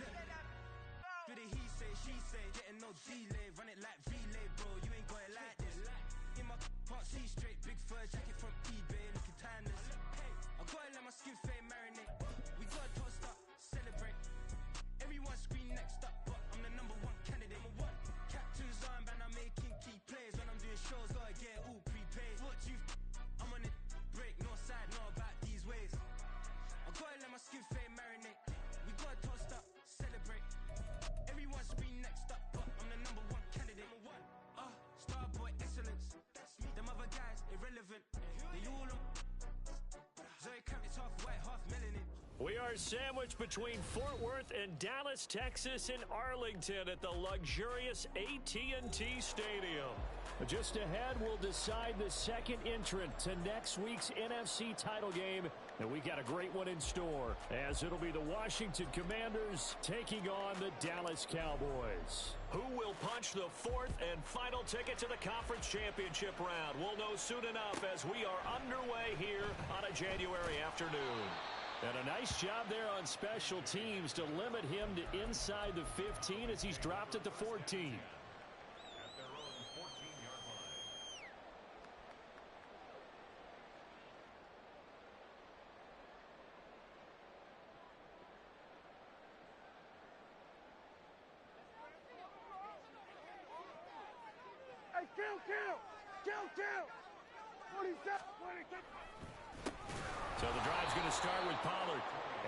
Do the he say, she say, getting no delay, run it like relay, bro, you ain't got it like this. In my can't see straight, big fur jacket from eBay, looking timeless. I gotta let my skin fade marinate. We gotta toast up, celebrate. Everyone scream next up, but I'm the #1 candidate. Captain's armband, I'm making key plays. When I'm doing shows, gotta get all prepaid. What you I'm on it, break, no side, know about these ways. I gotta let my skin fade marinate. We gotta toast up, celebrate. Everyone scream next up, but I'm the #1 candidate. Starboy excellence. That's me. Them other guys irrelevant. They all on. Zoe Camp, it's half white, half melanin. We are sandwiched between Fort Worth and Dallas, Texas, and Arlington at the luxurious AT&T Stadium. Just ahead, we'll decide the second entrant to next week's NFC title game. And we got a great one in store, as it'll be the Washington Commanders taking on the Dallas Cowboys. Who will punch the fourth and final ticket to the conference championship round? We'll know soon enough as we are underway here on a January afternoon. And a nice job there on special teams to limit him to inside the 15 as he's dropped at the 14. At their own 14-yard line. Hey, count! 27, 26. So the drive's going to start with Pollard.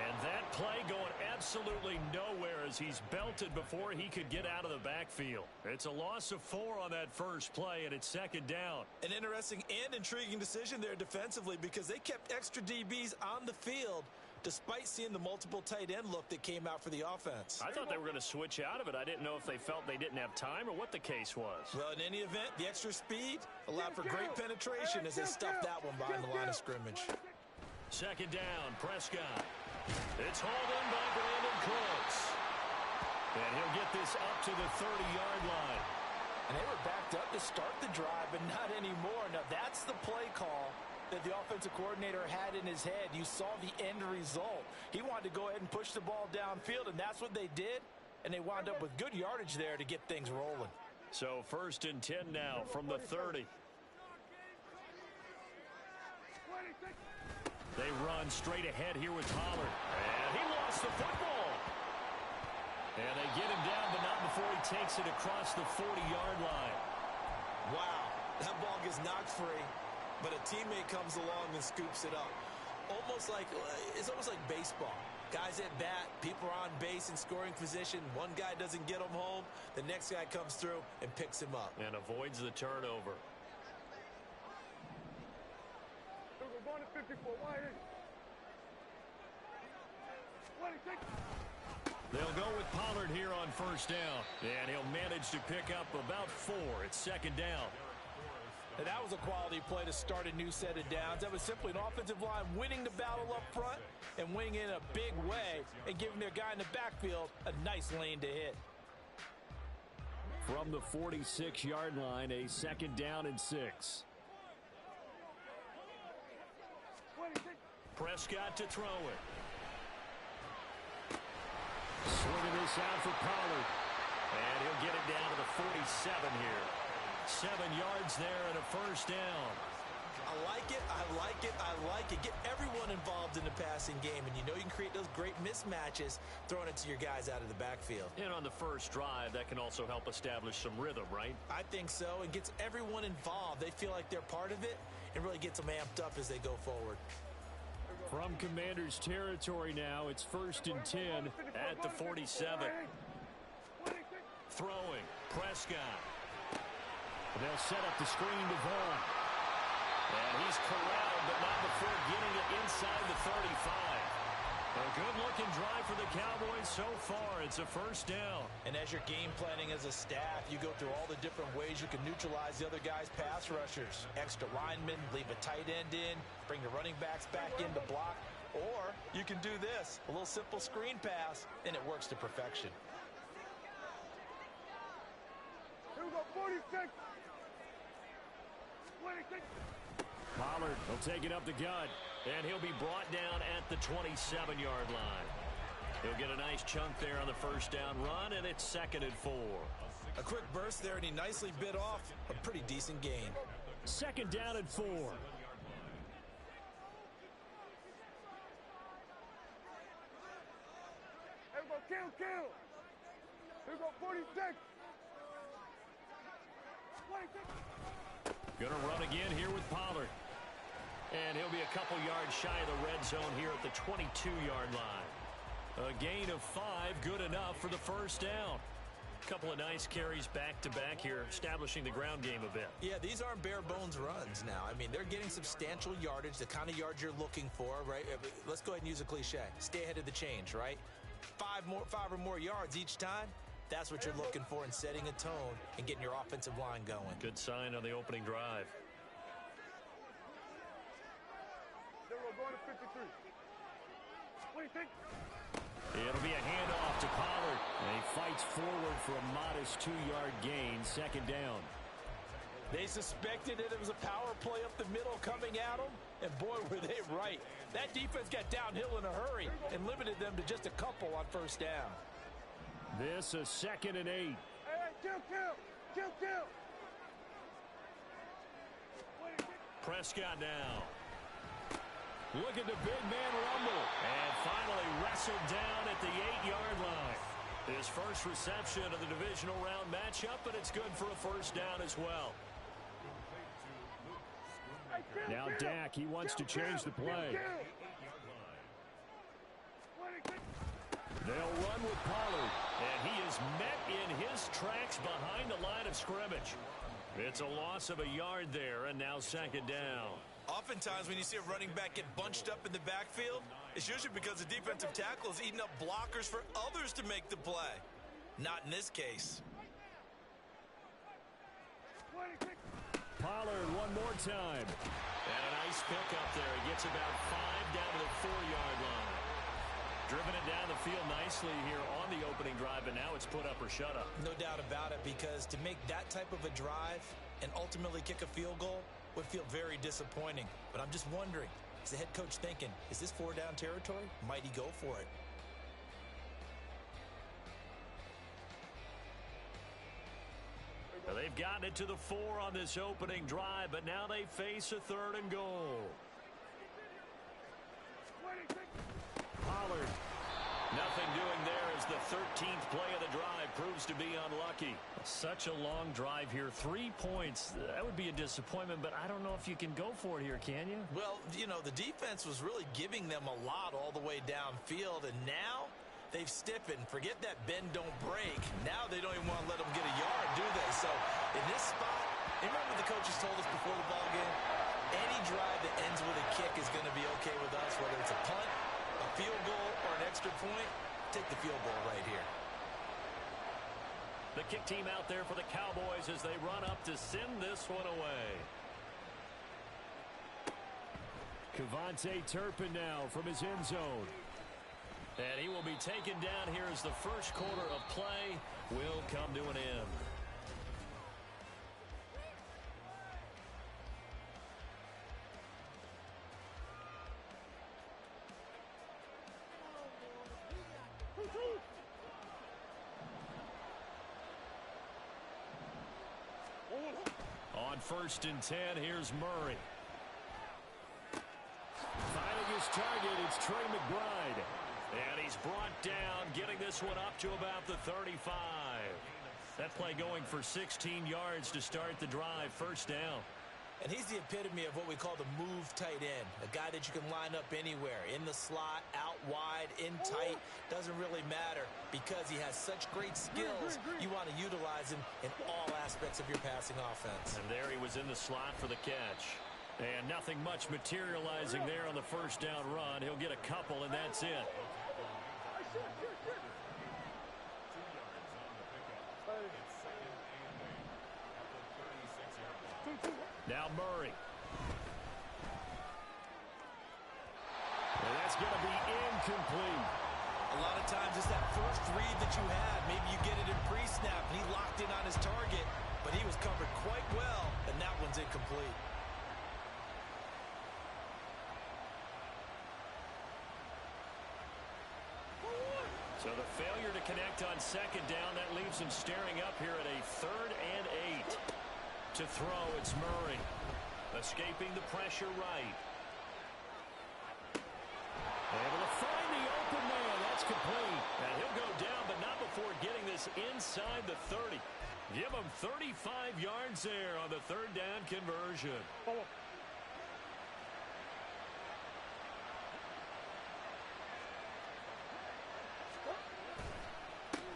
And that play going absolutely nowhere as he's belted before he could get out of the backfield. It's a loss of 4 on that first play, and it's second down. An interesting and intriguing decision there defensively because they kept extra DBs on the field despite seeing the multiple tight end look that came out for the offense. I thought they were going to switch out of it. I didn't know if they felt they didn't have time or what the case was. Well, in any event, the extra speed allowed for great penetration as they stuffed that one behind the line of scrimmage. Second down, Prescott. It's hauled in by Brandon Cooks. And he'll get this up to the 30-yard line. And they were backed up to start the drive, but not anymore. Now, that's the play call that the offensive coordinator had in his head. You saw the end result. He wanted to go ahead and push the ball downfield, and that's what they did. And they wound up with good yardage there to get things rolling. So first and 10 now from the 30. They run straight ahead here with Pollard. And he lost the football. And they get him down, but not before he takes it across the 40-yard line. Wow, that ball gets knocked free, but a teammate comes along and scoops it up. It's almost like baseball. Guys at bat, people are on base in scoring position. One guy doesn't get him home. The next guy comes through and picks him up. And avoids the turnover. We're going to 54. They'll go with Pollard here on first down. And he'll manage to pick up about 4. It's second down. And that was a quality play to start a new set of downs. That was simply an offensive line winning the battle up front and winning in a big way and giving their guy in the backfield a nice lane to hit. From the 46-yard line, a second down and 6. Prescott to throw it. Swinging this out for Pollard. And he'll get it down to the 47 here. 7 yards there and a first down. I like it. Get everyone involved in the passing game, and you know you can create those great mismatches throwing it to your guys out of the backfield. And on the first drive, that can also help establish some rhythm, right? I think so. It gets everyone involved. They feel like they're part of it and really gets them amped up as they go forward. From Commanders territory now, it's first and 10 at the 47. Throwing, Prescott. They'll set up the screen to Vaughn. And he's corralled, but not before getting it inside the 35. A good-looking drive for the Cowboys so far. It's a first down. And as you're game planning as a staff, you go through all the different ways you can neutralize the other guy's pass rushers. Extra linemen, leave a tight end in, bring the running backs back in to block. Or you can do this, a little simple screen pass, and it works to perfection. Here we go, 46. 26. Pollard will take it up the gut, and he'll be brought down at the 27-yard line. He'll get a nice chunk there on the first down run, and it's 2nd and 4. A quick burst there, and he nicely bit off a pretty decent gain. 2nd down and 4. Here we go, kill. Here we go, 46. 26. Gonna run again here with Pollard. And he'll be a couple yards shy of the red zone here at the 22-yard line. A gain of 5, good enough for the first down. A couple of nice carries back-to-back here, establishing the ground game a bit. Yeah, these aren't bare-bones runs now. I mean, they're getting substantial yardage, the kind of yards you're looking for, right? Let's go ahead and use a cliche. Stay ahead of the change, right? 5 or more yards each time. That's what you're looking for in setting a tone and getting your offensive line going. Good sign on the opening drive. Then we're going to 53. 26. It'll be a handoff to Pollard. And he fights forward for a modest 2-yard gain, 2nd down. They suspected it was a power play up the middle coming at them, and boy, were they right. That defense got downhill in a hurry and limited them to just a couple on first down. This is 2nd and 8. Hey, kill. Prescott now. Look at the big man rumble. And finally wrestled down at the 8-yard line. His first reception of the divisional round matchup, but it's good for a first down as well. Now Dak, he wants to change the play. They'll run with Pollard, and he is met in his tracks behind the line of scrimmage. It's a loss of a yard there, and now 2nd down. Oftentimes when you see a running back get bunched up in the backfield, it's usually because the defensive tackle is eating up blockers for others to make the play. Not in this case. Pollard one more time. And a nice pickup there. He gets about 5 down to the 4-yard line. Driven it down the field nicely here on the opening drive, and now it's put up or shut up. No doubt about it, because to make that type of a drive and ultimately kick a field goal would feel very disappointing. But I'm just wondering, is the head coach thinking, is this 4-down territory? Might he go for it? Now they've gotten it to the 4 on this opening drive, but now they face a 3rd and goal. Pollard. Nothing doing there as the 13th play of the drive proves to be unlucky. Such a long drive here. 3 points. That would be a disappointment, but I don't know if you can go for it here, can you? Well, you know, the defense was really giving them a lot all the way downfield, and now they've stiffened. Forget that bend, don't break. Now they don't even want to let them get a yard, do they? So in this spot, remember the coaches told us before the ball game, any drive that ends with a kick is going to be okay with us, whether it's a punt, a field goal, or an extra point. Take the field goal right here. The kick team out there for the Cowboys as they run up to send this one away. Kevontae Turpin now from his end zone. And he will be taken down here as the first quarter of play will come to an end. On 1st and 10, here's Murray. Finding his target, it's Trey McBride. And he's brought down, getting this one up to about the 35. That play going for 16 yards to start the drive, first down. And he's the epitome of what we call the move tight end. A guy that you can line up anywhere, in the slot, out wide, in tight. Doesn't really matter because he has such great skills. You want to utilize him in all aspects of your passing offense. And there he was in the slot for the catch. And nothing much materializing there on the first down run. He'll get a couple, and that's it. Now Murray. And that's going to be incomplete. A lot of times it's that first read that you had. Maybe you get it in pre-snap, and he locked in on his target, but he was covered quite well, and that one's incomplete. So the failure to connect on second down, that leaves him staring up here at a 3rd and 8. To throw, it's Murray. Escaping the pressure right. Able to find the open man. That's complete. And he'll go down, but not before getting this inside the 30. Give him 35 yards there on the 3rd down conversion.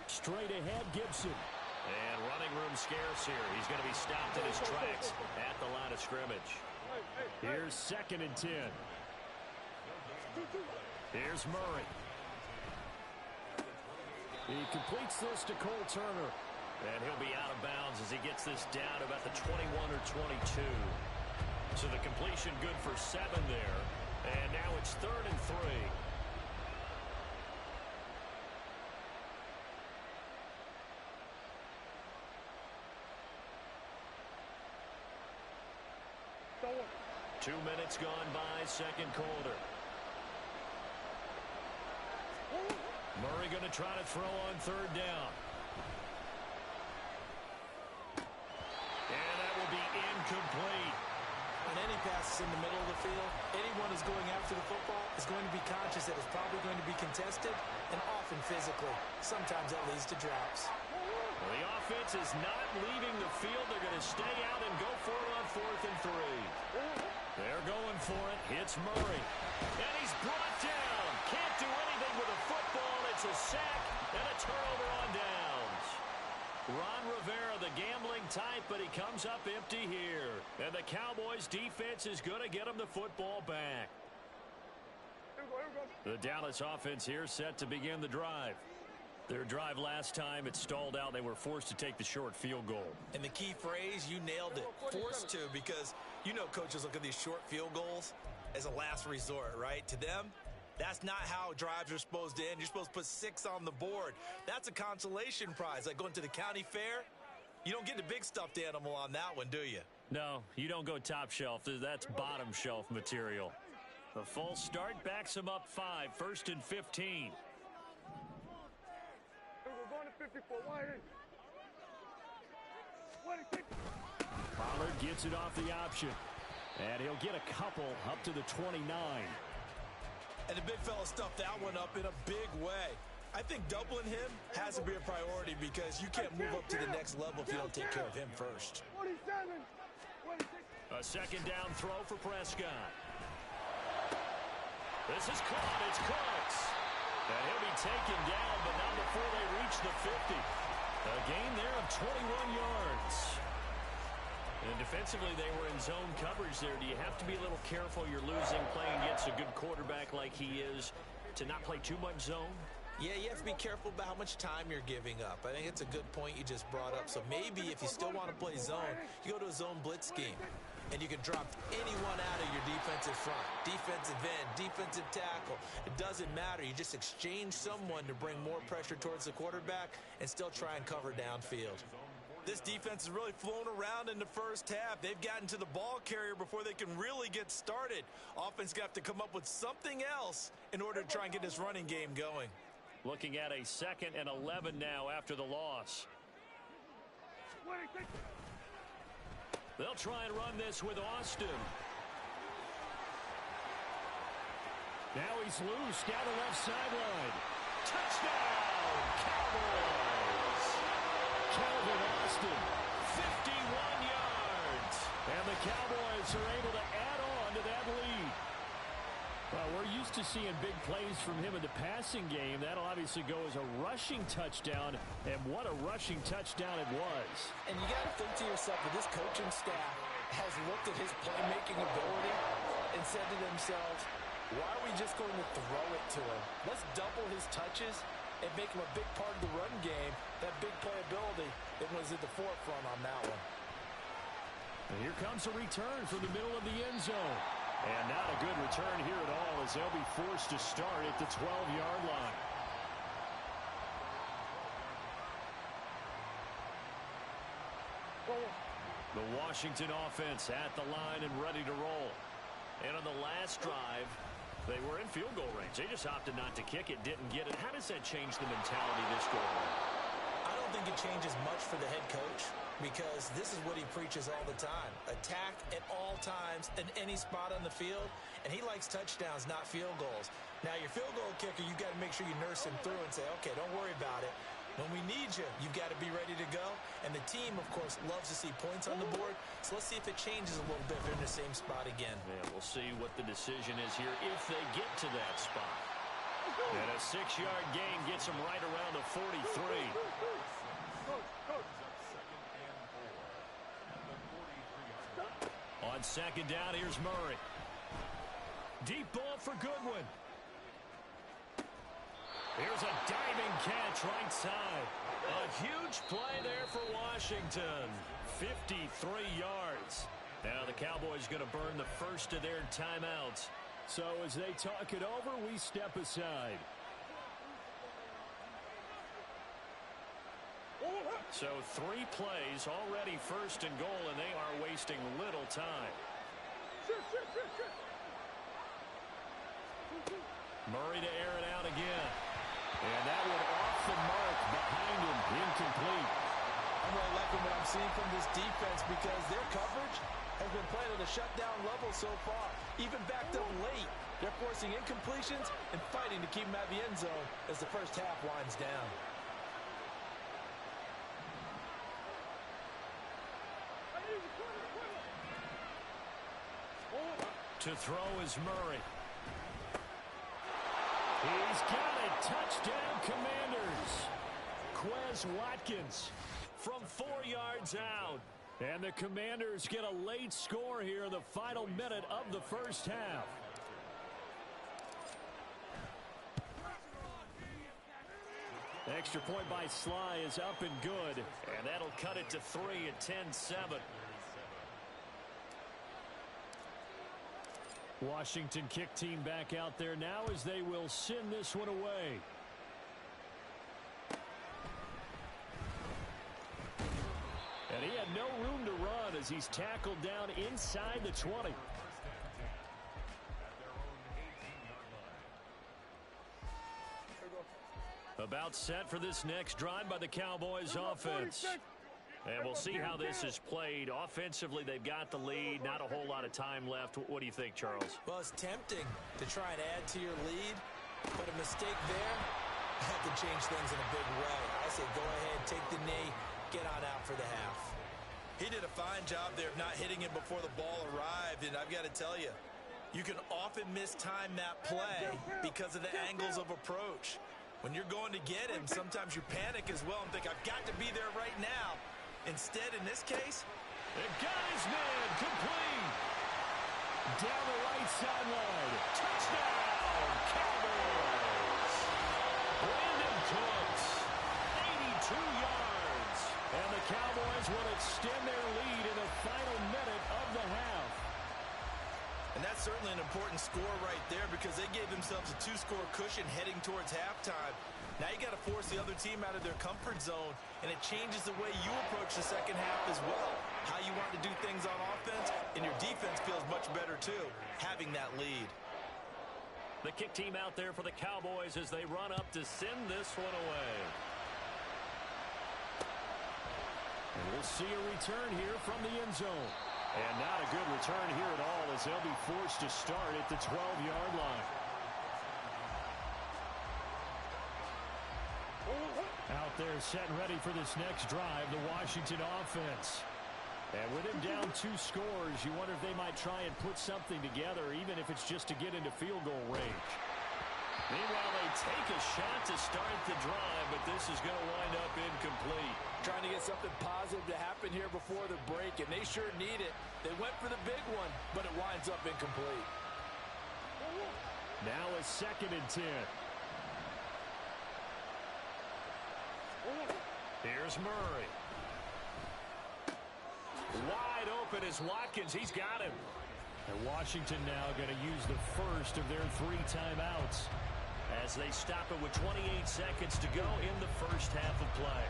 Straight ahead, Gibson. And running room scarce here. He's going to be stopped in his tracks at the line of scrimmage. Here's 2nd and 10. Here's Murray. He completes this to Cole Turner. And he'll be out of bounds as he gets this down about the 21 or 22. So the completion good for 7 there. And now it's 3rd and 3. Two minutes gone by, second quarter. Murray going to try to throw on 3rd down. And that will be incomplete. On any passes in the middle of the field, anyone who's going after the football is going to be conscious that it's probably going to be contested and often physically. Sometimes that leads to drops. Well, the offense is not leaving the field. They're going to stay out and go for it on 4th and 3. They're going for it. Hits Murray. And he's brought down. Can't do anything with a football. It's a sack and a turnover on downs. Ron Rivera, the gambling type, but he comes up empty here. And the Cowboys defense is going to get him the football back. The Dallas offense here set to begin the drive. Their drive last time, it stalled out. They were forced to take the short field goal. And the key phrase, you nailed it. Forced to, because you know coaches look at these short field goals as a last resort, right? To them, that's not how drives are supposed to end. You're supposed to put 6 on the board. That's a consolation prize. Like going to the county fair, you don't get the big stuffed animal on that one, do you? No, you don't go top shelf. That's bottom shelf material. The full start backs him up 5, 1st and 15. Pollard gets it off the option. And he'll get a couple up to the 29. And the big fella stuffed that one up in a big way. I think doubling him has to be a priority because you can't move up to the next level if you don't take care of him first. A 2nd down throw for Prescott. This is caught. It's Cooks. And he'll be taken down, but not before they reach the 50. A gain there of 21 yards. And defensively, they were in zone coverage there. Do you have to be a little careful? You're losing, playing against a good quarterback like he is, to not play too much zone? Yeah, you have to be careful about how much time you're giving up. I think it's a good point you just brought up. So maybe if you still want to play zone, you go to a zone blitz scheme. And you can drop anyone out of your defensive front, defensive end, defensive tackle. It doesn't matter. You just exchange someone to bring more pressure towards the quarterback and still try and cover downfield. This defense is really flown around in the first half. They've gotten to the ball carrier before they can really get started. Offense going to have to come up with something else in order to try and get this running game going. Looking at a 2nd and 11 now after the loss. They'll try and run this with Austin. Now he's loose down the left sideline. Touchdown, Cowboys! Calvin Austin, 51 yards. And the Cowboys are able to add on to that lead. Well, we're used to seeing big plays from him in the passing game. That'll obviously go as a rushing touchdown, and what a rushing touchdown it was. And you got to think to yourself that this coaching staff has looked at his playmaking ability and said to themselves, why are we just going to throw it to him? Let's double his touches and make him a big part of the run game. That big playability, it was at the forefront on that one. And here comes a return from the middle of the end zone. And not a good return here at all as they'll be forced to start at the 12-yard line. The Washington offense at the line and ready to roll. And on the last drive, They were in field goal range. They just opted not to kick it, didn't get it. How does that change the mentality this go around? I don't think it changes much for the head coach because this is what he preaches all the time. Attack at all times in any spot on the field, and he likes touchdowns, not field goals. Now, your field goal kicker, you got to make sure you nurse him through and say, okay, don't worry about it. When we need you, you've got to be ready to go. And the team, of course, loves to see points on the board. So let's see if it changes a little bit if they're in the same spot again. Yeah, we'll see what the decision is here if they get to that spot. And a 6-yard gain gets them right around the 43. On second down, here's Murray. Deep ball for Goodwin. Here's a diving catch right side. A huge play there for Washington. 53 yards. Now the Cowboys going to burn the first of their timeouts. So as they talk it over, we step aside. So 3 plays, already first and goal, and they are wasting little time. Murray to air it out again. And that one off the mark behind him, incomplete. I'm really liking what I'm seeing from this defense because their coverage has been playing at a shutdown level so far. Even backed up late, they're forcing incompletions and fighting to keep them out of the end zone as the first half winds down. To throw is Murray. He's got it. Touchdown, Commanders. Quez Watkins from 4 yards out. And the Commanders get a late score here in the final minute of the first half. Extra point by Sly is up and good. And that'll cut it to 3 at 10-7. Washington kick team back out there now as they will send this one away. And he had no room to run as he's tackled down inside the 20. About set for this next drive by the Cowboys offense. And we'll see how this is played. Offensively, they've got the lead. Not a whole lot of time left. What do you think, Charles? Well, it's tempting to try and add to your lead, but a mistake there had to change things in a big way. I say go ahead, take the knee, get on out for the half. He did a fine job there of not hitting it before the ball arrived, and I've got to tell you, you can often mistime that play because of the angles of approach. When you're going to get him, sometimes you panic as well and think, I've got to be there right now. Instead, in this case, they've got his man complete. Down the right sideline. Touchdown, Cowboys. Brandon Cooks, 82 yards. And the Cowboys will extend their lead in the final minute of the half. And that's certainly an important score right there because they gave themselves a 2-score cushion heading towards halftime. Now you got to force the other team out of their comfort zone, and it changes the way you approach the second half as well. How you want to do things on offense, and your defense feels much better too, having that lead. The kick team out there for the Cowboys as they run up to send this one away. And we'll see a return here from the end zone. And not a good return here at all as they'll be forced to start at the 12-yard line. Out there set and ready for this next drive, the Washington offense. And with him down 2 scores, you wonder if they might try and put something together, even if it's just to get into field goal range. Meanwhile, they take a shot to start the drive, but this is going to wind up incomplete. Trying to get something positive to happen here before the break, and they sure need it. They went for the big one, but it winds up incomplete. Now a 2nd and 10. Here's Murray. Wide open is Watkins. He's got him. And Washington now going to use the first of their 3 timeouts as they stop it with 28 seconds to go in the first half of play.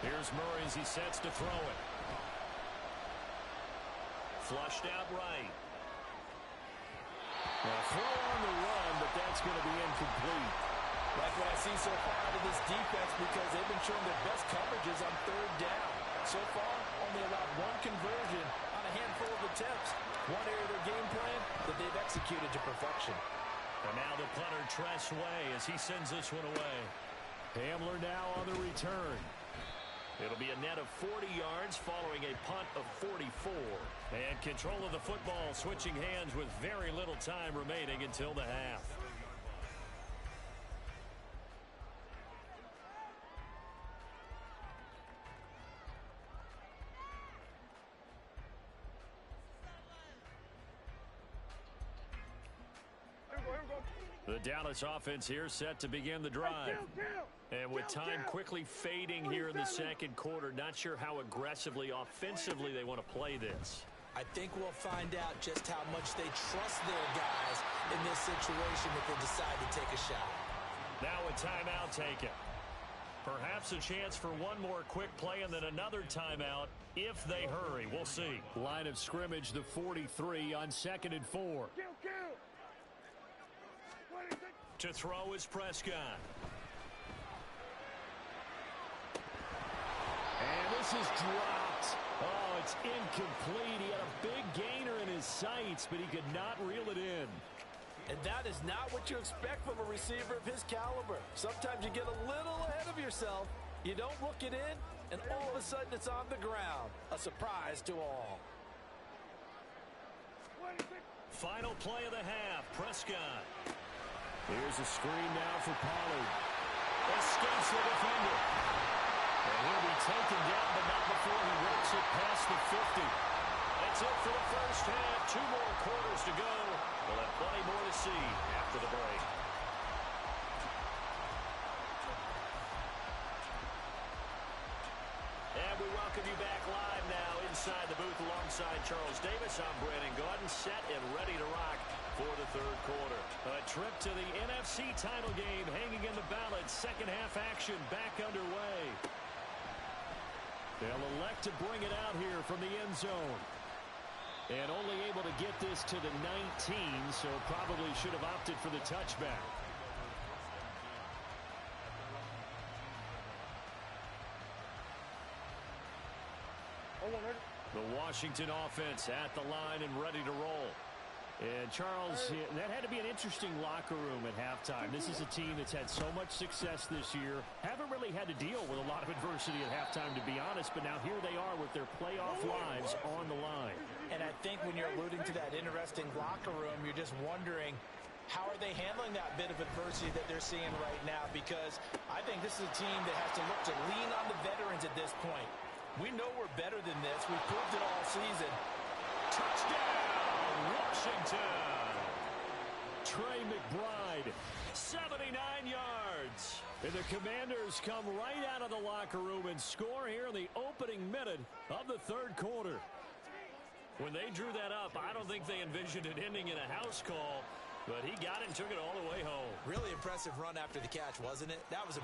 Here's Murray as he sets to throw it. Flushed out right. A throw on the run, but that's going to be incomplete. Like what I see so far out of this defense, because they've been showing their best coverages on third down. So far, only allowed one conversion on a handful of attempts. One area of their game plan that they've executed to perfection. And now the punter Tress Way as he sends this one away. Hamler now on the return. It'll be a net of 40 yards following a punt of 44. And control of the football switching hands with very little time remaining until the half. The Dallas offense here set to begin the drive. And with time quickly fading here in the second quarter, not sure how aggressively, offensively they want to play this. I think we'll find out just how much they trust their guys in this situation if they decide to take a shot. Now a timeout taken. Perhaps a chance for one more quick play and then another timeout if they hurry. We'll see. Line of scrimmage, the 43 on 2nd and 4. To throw is Prescott. And this is dropped. Oh, it's incomplete. He had a big gainer in his sights, but he could not reel it in. And that is not what you expect from a receiver of his caliber. Sometimes you get a little ahead of yourself. You don't look it in, and all of a sudden it's on the ground. A surprise to all. Final play of the half, Prescott. Here's a screen now for Pollard. Escapes the defender. And he'll be taken down, but not before he rips it past the 50. That's it for the first half. 2 more quarters to go. We'll have plenty more to see after the break. And we welcome you back live now inside the booth alongside Charles Davis. I'm Brandon Gaudin, set and ready to rock for the third quarter. A trip to the NFC title game hanging in the balance. Second half action back underway. They'll elect to bring it out here from the end zone. And only able to get this to the 19, so probably should have opted for the touchback. The Washington offense at the line and ready to roll. And Charles, that had to be an interesting locker room at halftime. This is a team that's had so much success this year. Haven't really had to deal with a lot of adversity at halftime, to be honest. But now here they are with their playoff lives on the line. And I think when you're alluding to that interesting locker room, you're just wondering, how are they handling that bit of adversity that they're seeing right now? Because I think this is a team that has to look to lean on the veterans at this point. We know we're better than this. We've proved it all season. Touchdown, Washington! Trey McBride, 79 yards. And the Commanders come right out of the locker room and score here in the opening minute of the third quarter. When they drew that up, I don't think they envisioned it ending in a house call, but he got it and took it all the way home. Really impressive run after the catch, wasn't it? That was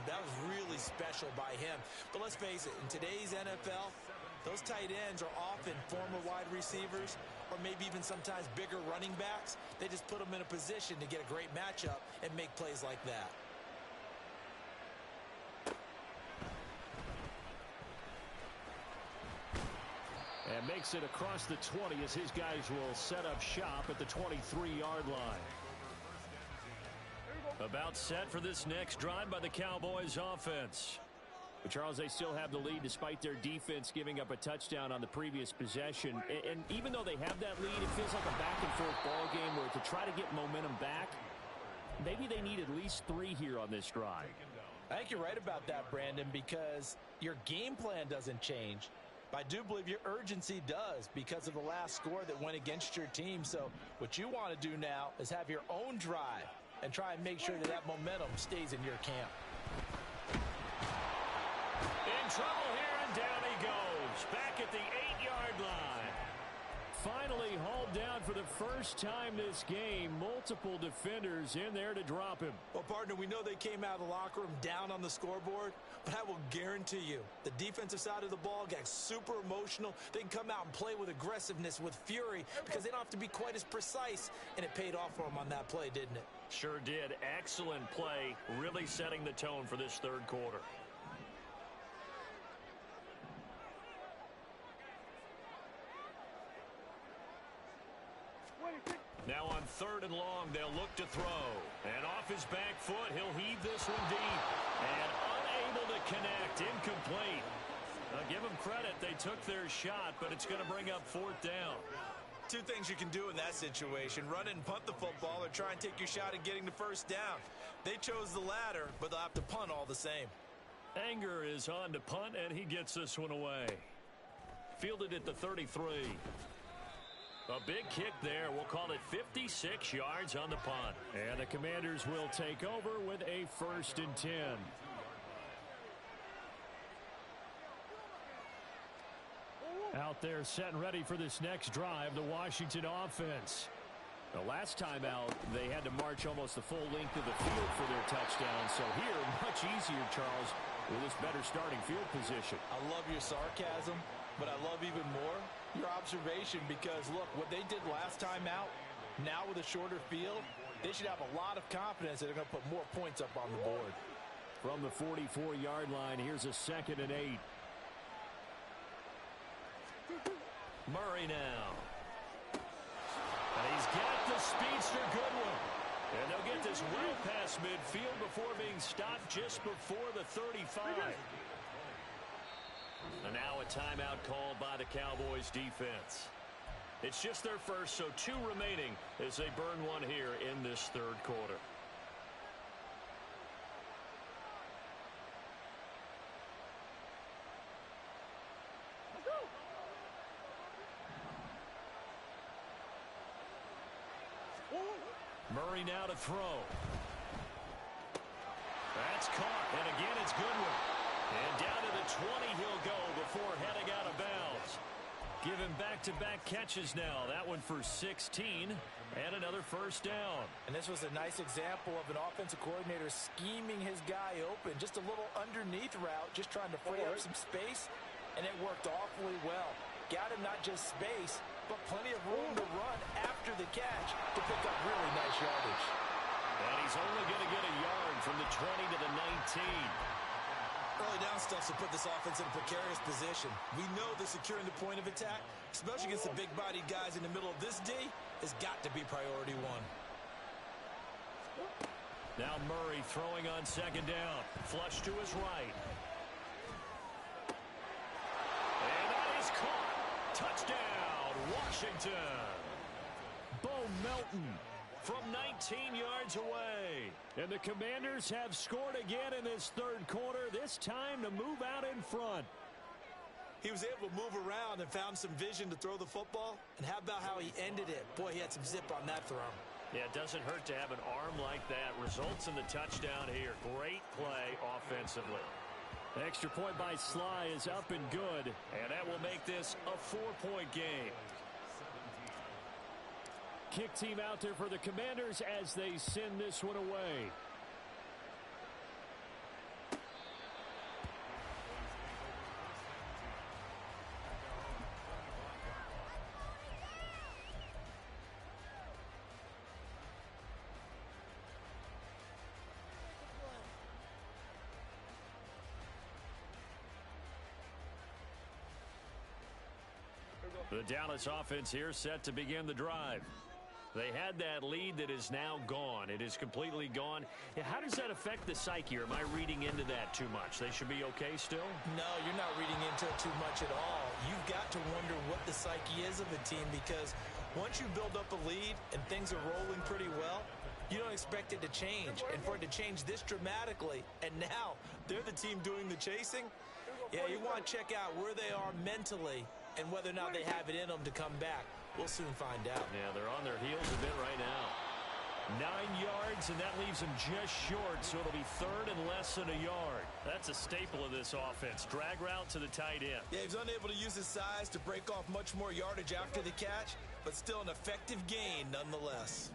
really special by him. But let's face it, in today's NFL, those tight ends are often former wide receivers or maybe even sometimes bigger running backs. They just put them in a position to get a great matchup and make plays like that. And makes it across the 20 as his guys will set up shop at the 23-yard line. About set for this next drive by the Cowboys offense. But Charles, they still have the lead despite their defense giving up a touchdown on the previous possession. And even though they have that lead, it feels like a back-and-forth ball game where to try to get momentum back, maybe they need at least 3 here on this drive. I think you're right about that, Brandon, because your game plan doesn't change. I do believe your urgency does because of the last score that went against your team. So what you want to do now is have your own drive and try and make sure that that momentum stays in your camp. In trouble here, and down he goes. Back at the 8-yard line. finally hauled down for the first time this game. Multiple defenders in there to drop him. Well, partner, we know they came out of the locker room down on the scoreboard, but I will guarantee you the defensive side of the ball got super emotional. They can come out and play with aggressiveness, with fury, because they don't have to be quite as precise, and it paid off for them on that play, didn't it? Sure did. Excellent play, really setting the tone for this third quarter. Now on 3rd and long, they'll look to throw. And off his back foot, he'll heave this one deep. And unable to connect, incomplete. Now give them credit, they took their shot, but it's going to bring up 4th down. Two things you can do in that situation: run it and punt the football, or try and take your shot at getting the first down. They chose the latter, but they'll have to punt all the same. Anger is on to punt, and he gets this one away. Fielded at the 33. A big kick there. We'll call it 56 yards on the punt. And the Commanders will take over with a 1st and 10. Out there set and ready for this next drive, the Washington offense. The last time out, they had to march almost the full length of the field for their touchdown. So here, much easier, Charles, with this better starting field position. I love your sarcasm, but I love even more your observation, because look, what they did last time out, now with a shorter field, they should have a lot of confidence that they're going to put more points up on the board. From the 44-yard line, here's a 2nd and 8. Murray now. And he's got the speedster Goodwin. And they'll get this well past midfield before being stopped just before the 35. And now a timeout called by the Cowboys defense. It's just their first, so 2 remaining as they burn one here in this third quarter. Murray now to throw. That's caught, and again it's Goodwin. And down to the 20 he'll go before heading out of bounds. Give him back-to-back catches now. That one for 16 and another first down. And this was a nice example of an offensive coordinator scheming his guy open. Just a little underneath route, just trying to free up some space, and it worked awfully well. Got him not just space, but plenty of room to run after the catch to pick up really nice yardage. And he's only going to get a yard from the 20 to the 19. Early down stuff to put this offense in a precarious position. We know that securing the point of attack, especially against the big-bodied guys in the middle of this D, has got to be priority 1. Now Murray throwing on 2nd down. Flush to his right. And that is caught. Touchdown, Washington. Bo Melton from 19 yards away. And the Commanders have scored again in this third quarter, this time to move out in front. He was able to move around and found some vision to throw the football. And how about how he ended it? Boy, he had some zip on that throw. Yeah, it doesn't hurt to have an arm like that. Results in the touchdown here. Great play offensively. The extra point by Sly is up and good, and that will make this a 4-point game. Kick team out there for the Commanders as they send this one away. The Dallas offense here set to begin the drive. They had that lead that is now gone. It is completely gone. Yeah, how does that affect the psyche? Or am I reading into that too much? They should be okay still? No, you're not reading into it too much at all. You've got to wonder what the psyche is of a team, because once you build up a lead and things are rolling pretty well, you don't expect it to change. And for it to change this dramatically, and now they're the team doing the chasing, yeah, you want to check out where they are mentally and whether or not they have it in them to come back. We'll soon find out. Yeah, they're on their heels a bit right now. 9 yards, and that leaves him just short, so it'll be third and less than a yard. That's a staple of this offense. Drag route to the tight end. Yeah, he's unable to use his size to break off much more yardage after the catch, but still an effective gain nonetheless.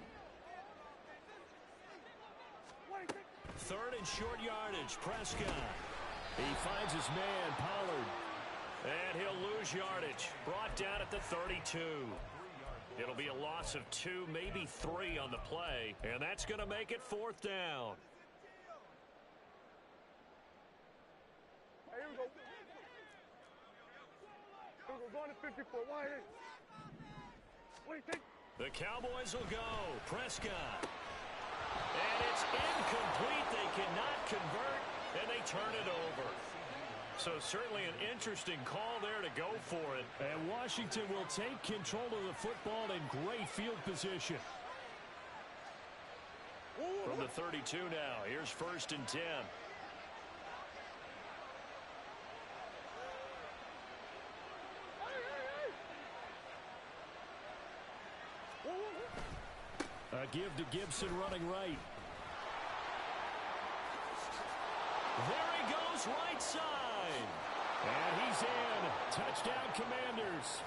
Third and short yardage, Prescott. He finds his man, Pollard. And he'll lose yardage. Brought down at the 32. It'll be a loss of 2, maybe 3 on the play. And that's going to make it fourth down. Hey, here we go. Here we go. Going to 54. Why? What do you think? The Cowboys will go. Prescott. And it's incomplete. They cannot convert, and they turn it over. So certainly an interesting call there to go for it. And Washington will take control of the football in great field position. From the 32 now, here's first and 10. A give to Gibson running right. There he goes right side. And he's in. Touchdown Commanders.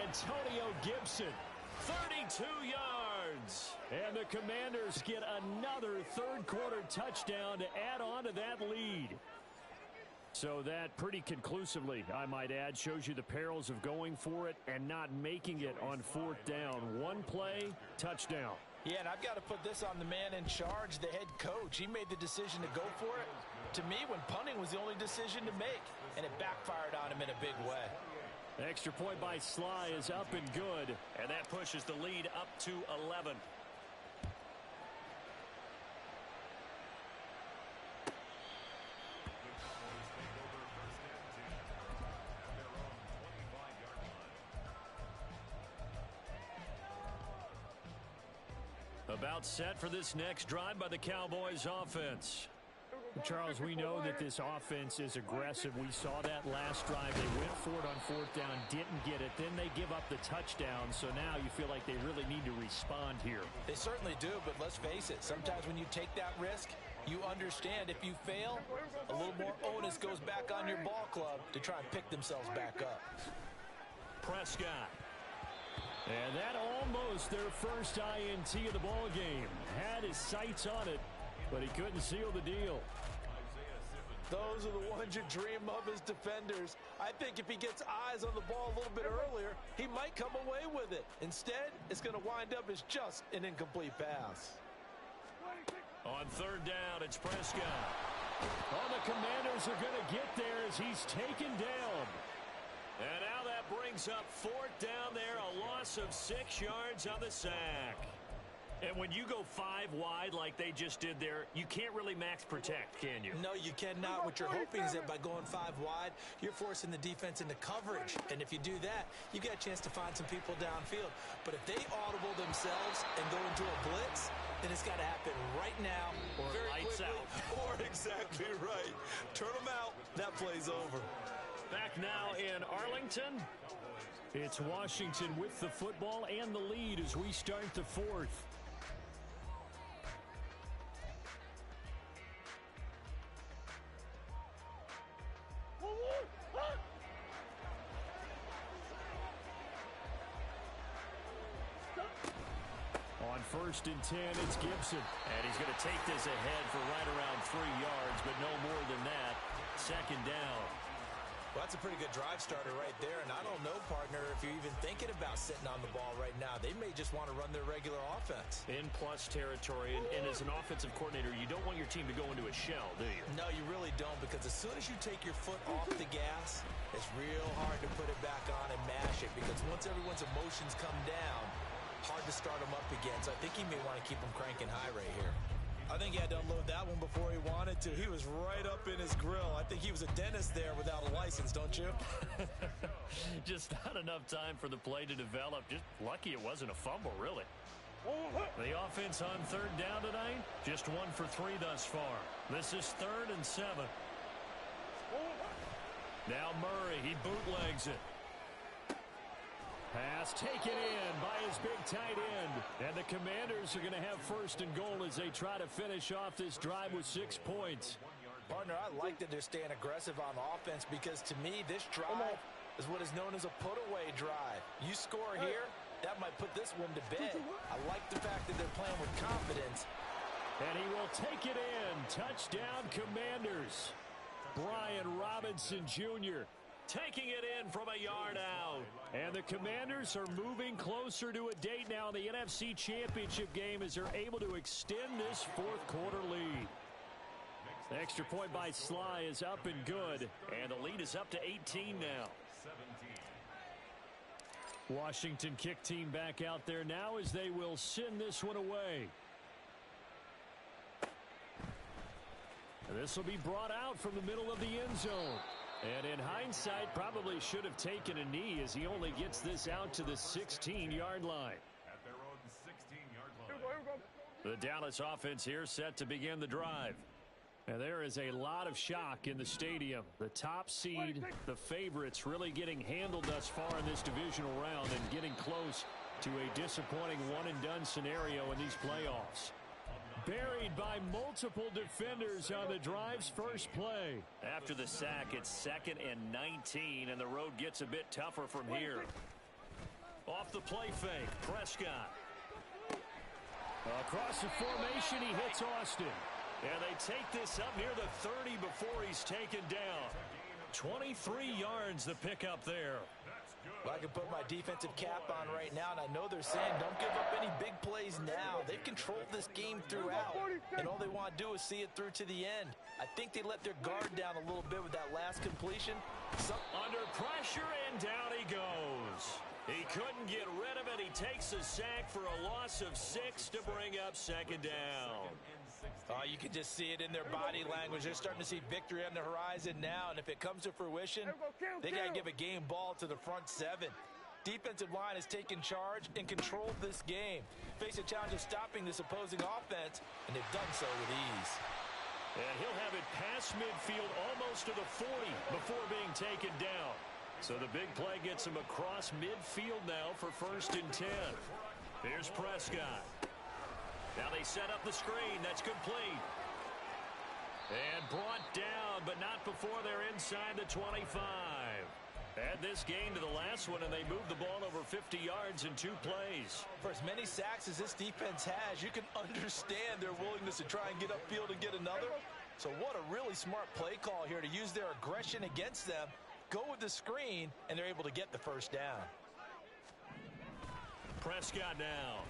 Antonio Gibson, 32 yards. And the Commanders get another third-quarter touchdown to add on to that lead. So that pretty conclusively, I might add, shows you the perils of going for it and not making it on fourth down. One play, touchdown. Yeah, and I've got to put this on the man in charge, the head coach. He made the decision to go for it. To me, when punting was the only decision to make, and it backfired on him in a big way. Extra point by Sly is up and good, and that pushes the lead up to 11. About set for this next drive by the Cowboys offense. Charles, we know that this offense is aggressive. We saw that last drive. They went for it on fourth down, didn't get it. Then they give up the touchdown. So now you feel like they really need to respond here. They certainly do, but let's face it. Sometimes when you take that risk, you understand if you fail, a little more onus goes back on your ball club to try and pick themselves back up. Prescott. And that almost their first INT of the ball game. Had his sights on it, but he couldn't seal the deal. Those are the ones you dream of as defenders. I think if he gets eyes on the ball a little bit earlier, he might come away with it. Instead, it's going to wind up as just an incomplete pass. On third down, it's Prescott. Oh, the Commanders are going to get there as he's taken down. And now that brings up fourth down there, a loss of 6 yards on the sack. And when you go 5 wide like they just did there, you can't really max protect, can you? No, you cannot. What you're hoping is that by going 5 wide, you're forcing the defense into coverage. And if you do that, you get a chance to find some people downfield. But if they audible themselves and go into a blitz, then it's got to happen right now. Or lights out. Or exactly right. Turn them out. That play's over. Back now in Arlington. It's Washington with the football and the lead as we start the fourth. On first and 10, it's Gibson. And he's going to take this ahead for right around 3 yards, but no more than that. Second down. Well, that's a pretty good drive starter right there, and I don't know, partner, if you're even thinking about sitting on the ball right now. They may just want to run their regular offense. In plus territory, and as an offensive coordinator, you don't want your team to go into a shell, do you? No, you really don't, because as soon as you take your foot off the gas, it's real hard to put it back on and mash it, because once everyone's emotions come down, hard to start them up again. So I think he may want to keep them cranking high right here. I think he had to unload that one before he wanted to. He was right up in his grill. I think he was a dentist there without a license, don't you? Just not enough time for the play to develop. Just lucky it wasn't a fumble, really. The offense on third down tonight, just 1 for 3 thus far. This is 3rd and 7. Now Murray, he bootlegs it. Pass taken in by his big tight end. And the Commanders are going to have first and goal as they try to finish off this drive with 6 points. Partner, I like that they're staying aggressive on offense because to me, this drive is what is known as a put-away drive. You score here, that might put this one to bed. I like the fact that they're playing with confidence. And he will take it in. Touchdown, Commanders. Brian Robinson Jr. taking it in from a yard out. And the Commanders are moving closer to a date now in the NFC Championship game as they're able to extend this fourth quarter lead. The extra point by Sly is up and good. And the lead is up to 18 now. Washington kick team back out there now as they will send this one away. This will be brought out from the middle of the end zone. And in hindsight, probably should have taken a knee as he only gets this out to the 16-yard line. At their own 16-yard line. The Dallas offense here set to begin the drive. And there is a lot of shock in the stadium. The top seed, the favorites, really getting handled thus far in this divisional round and getting close to a disappointing one-and-done scenario in these playoffs. Buried by multiple defenders on the drive's first play. After the sack, it's 2nd and 19, and the road gets a bit tougher from here. Off the play fake, Prescott. Across the formation, he hits Austin. And they take this up near the 30 before he's taken down. 23 yards the pickup there. Well, I can put my defensive cap on right now, and I know they're saying don't give up any big plays now. They've controlled this game throughout, and all they want to do is see it through to the end. I think they let their guard down a little bit with that last completion. Under pressure, and down he goes. He couldn't get rid of it. He takes a sack for a loss of 6 to bring up 2nd down. You can just see it in their body language. They're starting to see victory on the horizon now, and if it comes to fruition, they got to give a game ball to the front 7. Defensive line has taken charge and controlled this game. Face a challenge of stopping this opposing offense, and they've done so with ease. And he'll have it past midfield almost to the 40 before being taken down. So the big play gets him across midfield now for 1st and 10. Here's Prescott. Now they set up the screen. That's complete. And brought down, but not before they're inside the 25. Add this gain to the last one, and they move the ball over 50 yards in 2 plays. For as many sacks as this defense has, you can understand their willingness to try and get upfield and get another. So what a really smart play call here to use their aggression against them. Go with the screen, and they're able to get the first down. Prescott now.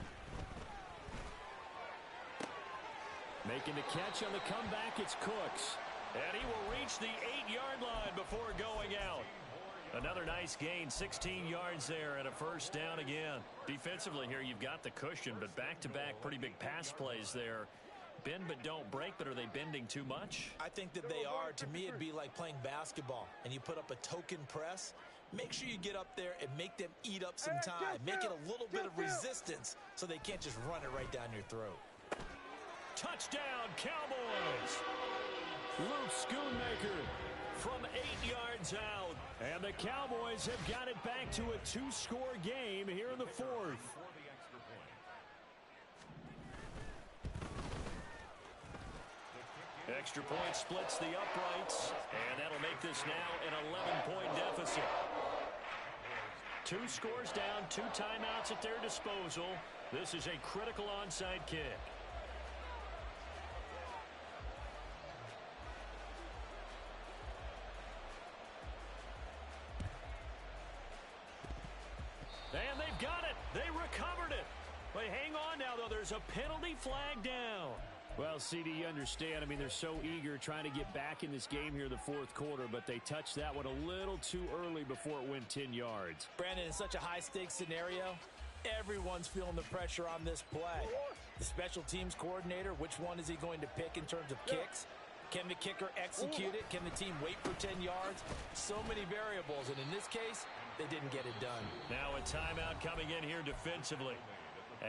Making the catch on the comeback, it's Cooks. And he will reach the 8-yard line before going out. Another nice gain, 16 yards there, and a first down again. Defensively here, you've got the cushion, but back-to-back pretty big pass plays there. Bend but don't break, but are they bending too much? I think that they are. To me, it'd be like playing basketball, and you put up a token press. Make sure you get up there and make them eat up some time. Make it a little bit of resistance so they can't just run it right down your throat. Touchdown, Cowboys! Luke Schoonmaker from 8 yards out. And the Cowboys have got it back to a 2-score game here in the 4th. Extra point splits the uprights, and that'll make this now an 11-point deficit. 2 scores down, 2 timeouts at their disposal. This is a critical onside kick. And they've got it. They recovered it. But hang on now, though. There's a penalty flag down. Well, CD, you understand. I mean, they're so eager trying to get back in this game here in the 4th quarter, but they touched that one a little too early before it went 10 yards. Brandon, in such a high-stakes scenario, everyone's feeling the pressure on this play. The special teams coordinator, which one is he going to pick in terms of kicks? Can the kicker execute it? Can the team wait for 10 yards? So many variables, and in this case, they didn't get it done. Now a timeout coming in here defensively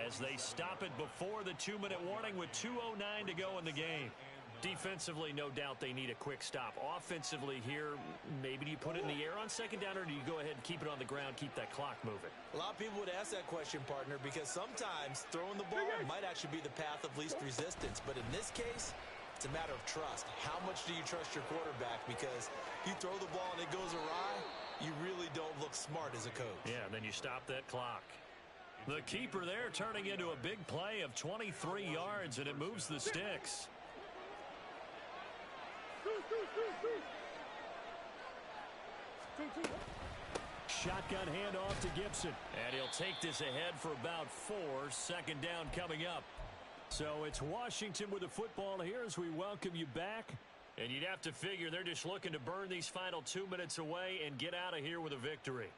as they stop it before the 2-minute warning with 2:09 to go in the game. Defensively, no doubt they need a quick stop. Offensively here, maybe do you put it in the air on second down, or do you go ahead and keep it on the ground, keep that clock moving? A lot of people would ask that question, partner, because sometimes throwing the ball might actually be the path of least resistance. But in this case, it's a matter of trust. How much do you trust your quarterback? Because you throw the ball and it goes awry, you really don't look smart as a coach. Yeah, and then you stop that clock. The keeper there turning into a big play of 23 yards, and it moves the sticks. Shotgun handoff to Gibson. And he'll take this ahead for about 4. Second down coming up. So it's Washington with the football here as we welcome you back. And you'd have to figure they're just looking to burn these final 2 minutes away and get out of here with a victory.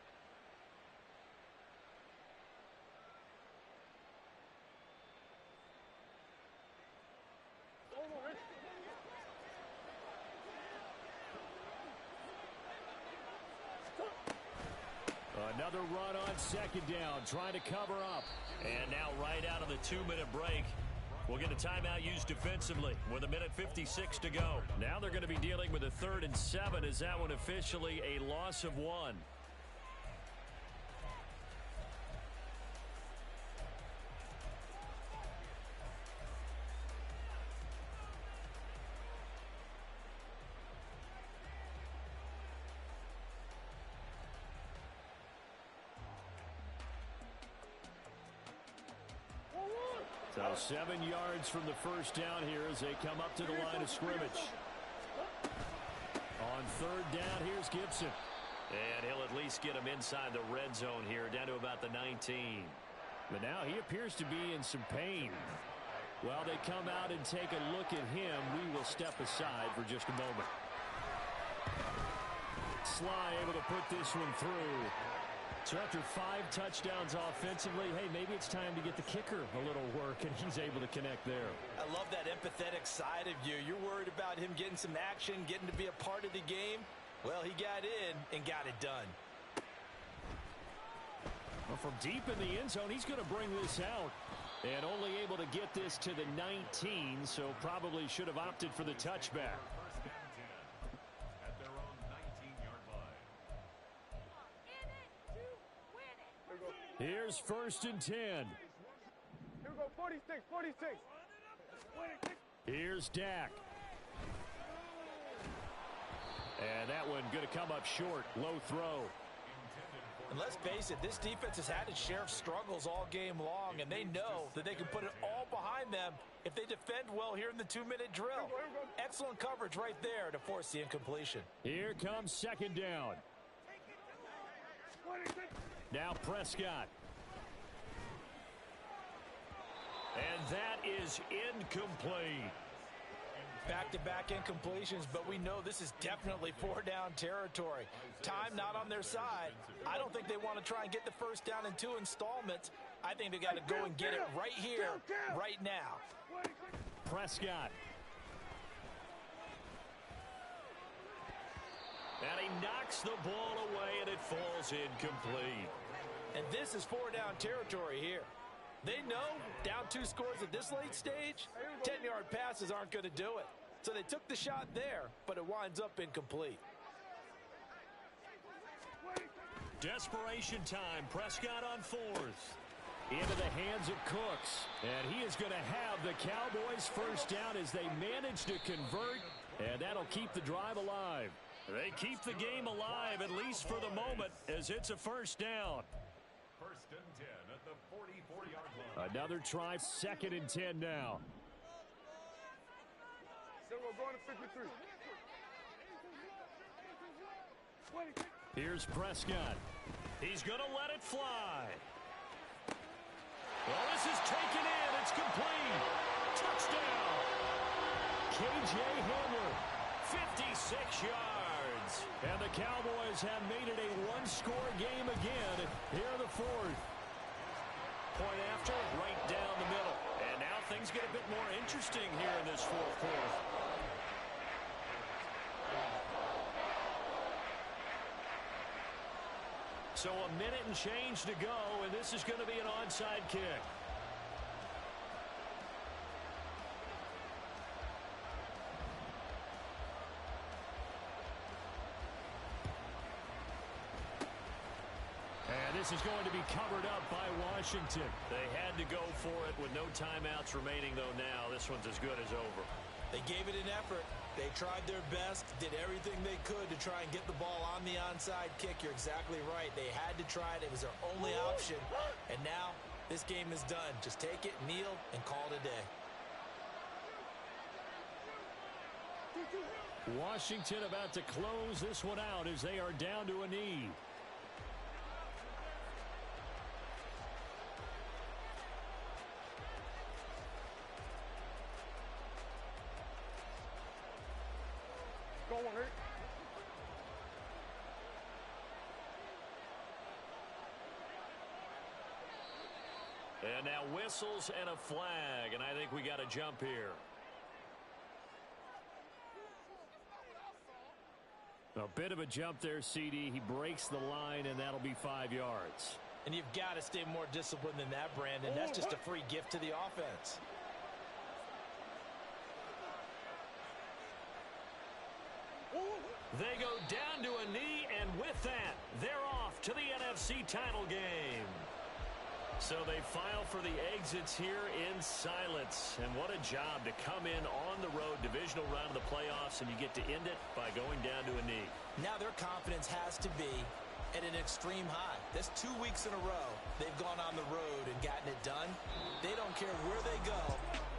Another run on second down, trying to cover up. And now right out of the 2-minute break, we'll get a timeout used defensively with 1:56 to go. Now they're going to be dealing with a 3rd and 7 as that one officially a loss of 1. So 7 yards from the first down here as they come up to the line of scrimmage. On 3rd down, here's Gibson. And he'll at least get him inside the red zone here, down to about the 19. But now he appears to be in some pain. While they come out and take a look at him, we will step aside for just a moment. Sly able to put this one through. So after 5 touchdowns offensively, hey, maybe it's time to get the kicker a little work, and he's able to connect there. I love that empathetic side of you. You're worried about him getting some action, getting to be a part of the game. Well, he got in and got it done. Well, from deep in the end zone, he's going to bring this out. And only able to get this to the 19, so probably should have opted for the touchback. Here's 1st and 10. Here we go, 46, 46. Here's Dak. And that one going to come up short. Low throw. And let's face it, this defense has had its share of struggles all game long, and they know that they can put it all behind them if they defend well here in the 2-minute drill. Excellent coverage right there to force the incompletion. Here comes 2nd down. Now Prescott. And that is incomplete. Back-to-back incompletions, but we know this is definitely 4-down territory. Time not on their side. I don't think they want to try and get the first down in 2 installments. I think they got to go and get it right here, right now. Prescott. And he knocks the ball away, and it falls incomplete. And this is 4-down territory here. They know down 2 scores at this late stage, 10-yard passes aren't going to do it. So they took the shot there, but it winds up incomplete. Desperation time. Prescott on 4th. Into the hands of Cooks. And he is going to have the Cowboys first down as they manage to convert. And that'll keep the drive alive. They keep the game alive, at least for the moment, as it's a first down. 1st and 10 at the 44-yard line. Another try, 2nd and 10 now. Then we're going to 53. Here's Prescott. He's going to let it fly. Well, this is taken in. It's complete. Touchdown. K.J. Hamler, 56 yards. And the Cowboys have made it a 1-score game again here in the 4th. Point after, right down the middle. And now things get a bit more interesting here in this 4th quarter. So a minute and change to go, and this is going to be an onside kick. this is going to be covered up by Washington. They had to go for it with no timeouts remaining, though now. This one's as good as over. They gave it an effort. They tried their best, did everything they could to try and get the ball on the onside kick. You're exactly right. They had to try it. It was their only option. And now this game is done. Just take it, kneel, and call it a day. Washington about to close this one out as they are down to a knee. Go on, Hurt. And now whistles and a flag, and I think we got a jump here. A bit of a jump there, CD. He breaks the line, and that'll be 5 yards. And you've got to stay more disciplined than that, Brandon. That's just a free gift to the offense. They go down to a knee, and with that, they're off to the NFC title game. So they file for the exits here in silence. And what a job to come in on the road, divisional round of the playoffs, and you get to end it by going down to a knee. Now their confidence has to be at an extreme high. That's 2 weeks in a row they've gone on the road and gotten it done. They don't care where they go.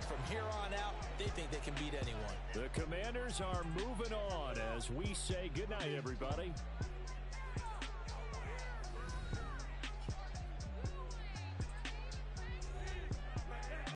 From here on out, they think they can beat anyone. The Commanders are moving on as we say goodnight, everybody.